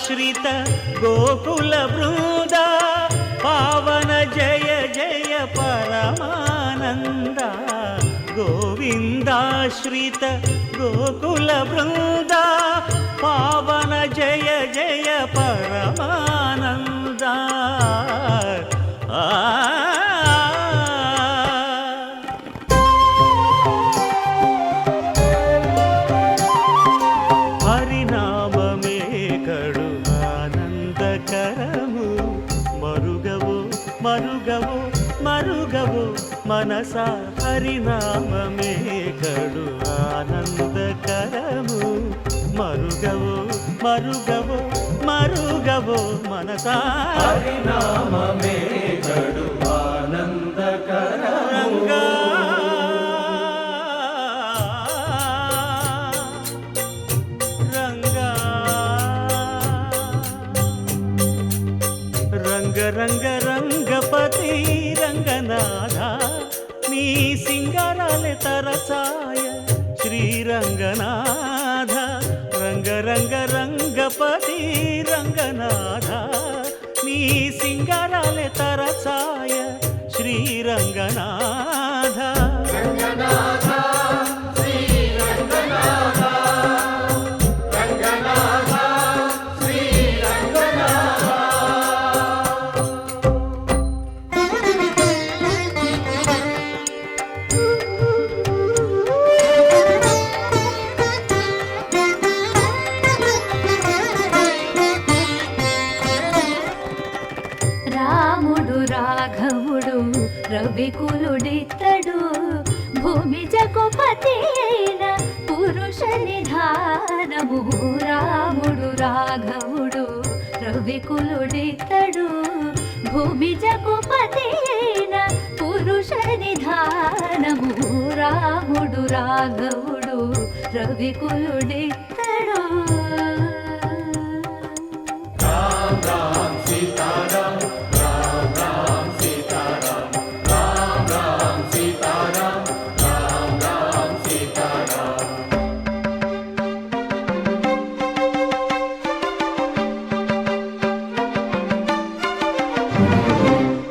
గోవిందాశ్రిత గోకుల బృంద పావన జయ జయ పరమానంద గోవిందాశ్రిత గోకుల బృంద పావన జయ జయ పరమానంద హరినామమే కడు ఆనందకరము మరుగవో మరుగవో మరుగవో మనసా హరినామమే కడు ఆనందకరము మరుగవో మరుగవో మరుగవో మనసా హరినామమే కడు ఆనందకరము రంగ రంగ రంగపతి రంగనాథ నీ సింగారాలే తరసాయ శ్రీరంగనాథ రంగ రంగ రంగపతి రంగనాథ నీ సింగారాలే తరసాయ శ్రీరంగనాథ రంగనాథ శ్రీరంగనాథ రంగనాథ శ్రీరంగనాథ రాముడు రాఘవుడు రవికులుడితడు భూమి జగపతి అయిన పురుష నిధానము రాముడు రాఘవుడు రవికులుడితడు భూమి జగపతి అయిన పురుష నిధానము రాముడు రాఘవుడు రవికులుడితడు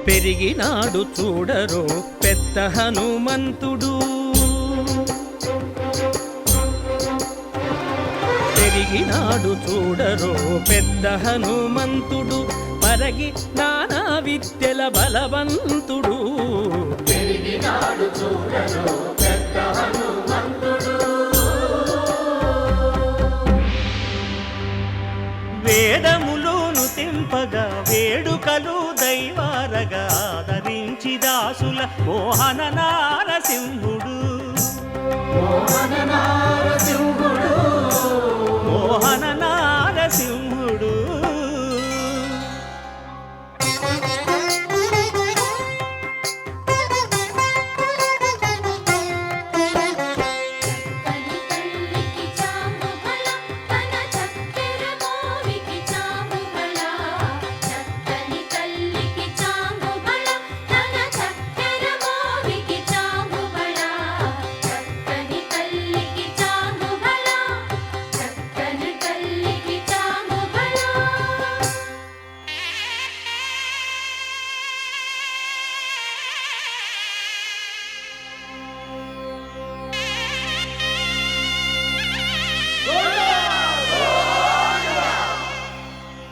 పెరిగినాడు చూడరో పెద్ద హనుమంతుడు పెరిగినాడు చూడరో పెద్ద హనుమంతుడు పరగి నానా విద్యల బలవంతుడు పెరిగినాడు చూడరో పెద్ద హనుమంతుడు వేదములోను తెంపగా వేడుకలు దైవారగా ఆదరించి దాసుల మోహన నారసింహుడు మోహన నారసింహుడు మోహన నారసింహుడు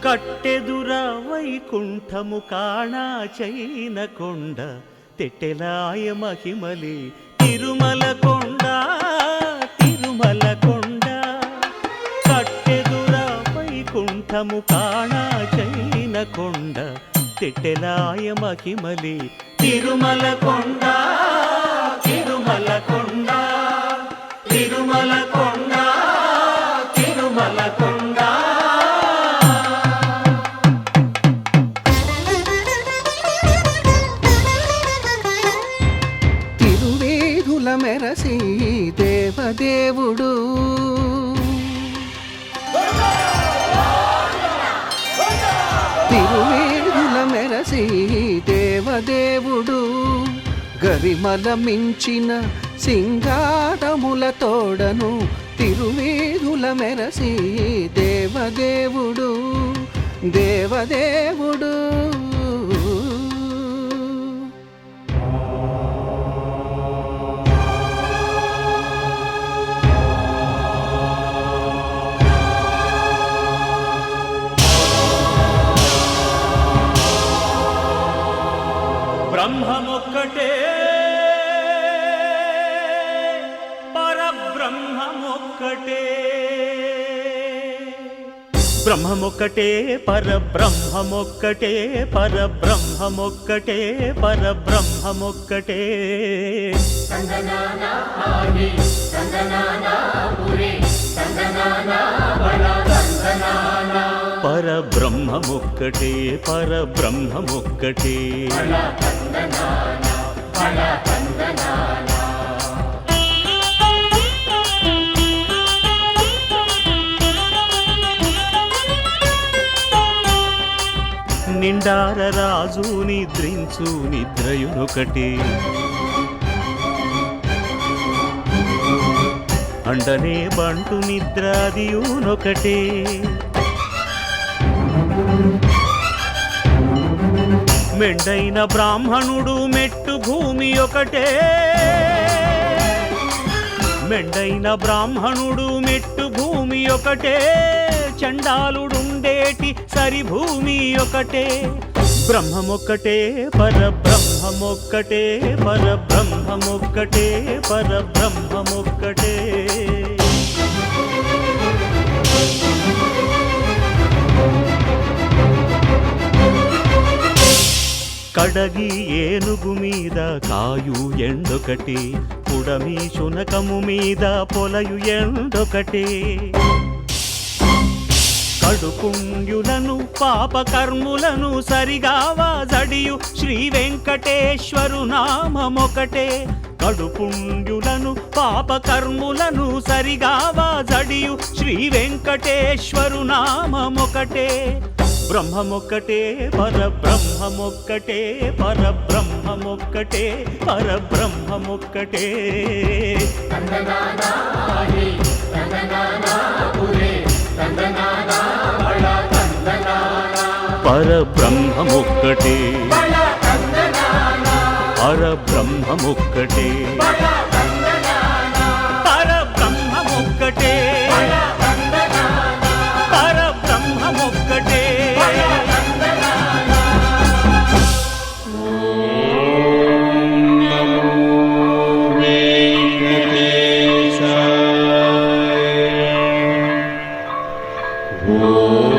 కట్టెదుర వైకుంఠము కాణా చైన కొండ తెట్టెలాయ మహిమలి తిరుమల కొండ తిరుమల కొండ కట్టెదుర వైకుంఠము కాణా చైన కొండ తెట్టెలాయ మహిమలి తిరుమల కొండ తిరుమల కొండ తిరుమల కొండ తిరుమల కొండ మెరసి దేవదేవుడు తిరువేదుల మెరసి దేవదేవుడు గరిమల మించిన సింగారముల తోడను తిరువీధుల మెరసి దేవదేవుడు దేవదేవుడు బ్రహ్మమొక్కటే పరబ్రహ్మమొక్కటే బ్రహ్మమొక్కటే పరబ్రహ్మమొక్కటే పరబ్రహ్మమొక్కటే పరబ్రహ్మమొక్కటే తందనాన ఆగి తందనాన పురి తందనాన బళ తందనాన పరబ్రహ్మమొక్కటే పరబ్రహ్మమొక్కటే బళ తందనాన బళ తందనాన నిండార రాజు నిద్రించు నిద్రయునొకటే అండనే బంటు నిద్రాదియునొకటే మెండైన బ్రాహ్మణుడు మెట్టు భూమి ఒకటే మెండైన బ్రాహ్మణుడు మెట్టు భూమి ఒకటే చండాలుడుండేటి సరి భూమి ఒకటే బ్రహ్మమొక్కటే పరబ్రహ్మమొక్కటే పరబ్రహ్మమొక్కటే పరబ్రహ్మమొక్కటే కడగి ఏనుగు మీద కాయు ఎండొకటి పుడమి శునకము మీద పొలయు ఎండొకటి కడుపుండ్యులను పాపకర్ములను సరిగావా జడియు శ్రీ వెంకటేశ్వరు నామమొకటే కడుపుండ్యులను పాపకర్ములను సరిగావా జడియు శ్రీ వెంకటేశ్వరు నామమొకటే బ్రహ్మమొక్కటే పరబ్రహ్మమొక్కటే పరబ్రహ్మమొక్కటే పరబ్రహ్మమొక్కటే తందనాన ఆగి తందనాన పురి తందనాన బళ తందనాన పరబ్రహ్మమొక్కటే బళ తందనాన పరబ్రహ్మమొక్కటే బళ తందనాన పరబ్రహ్మమొక్కటే బళ తందనాన పరబ్రహ్మమొక్కటే బళ తందనాన ఓం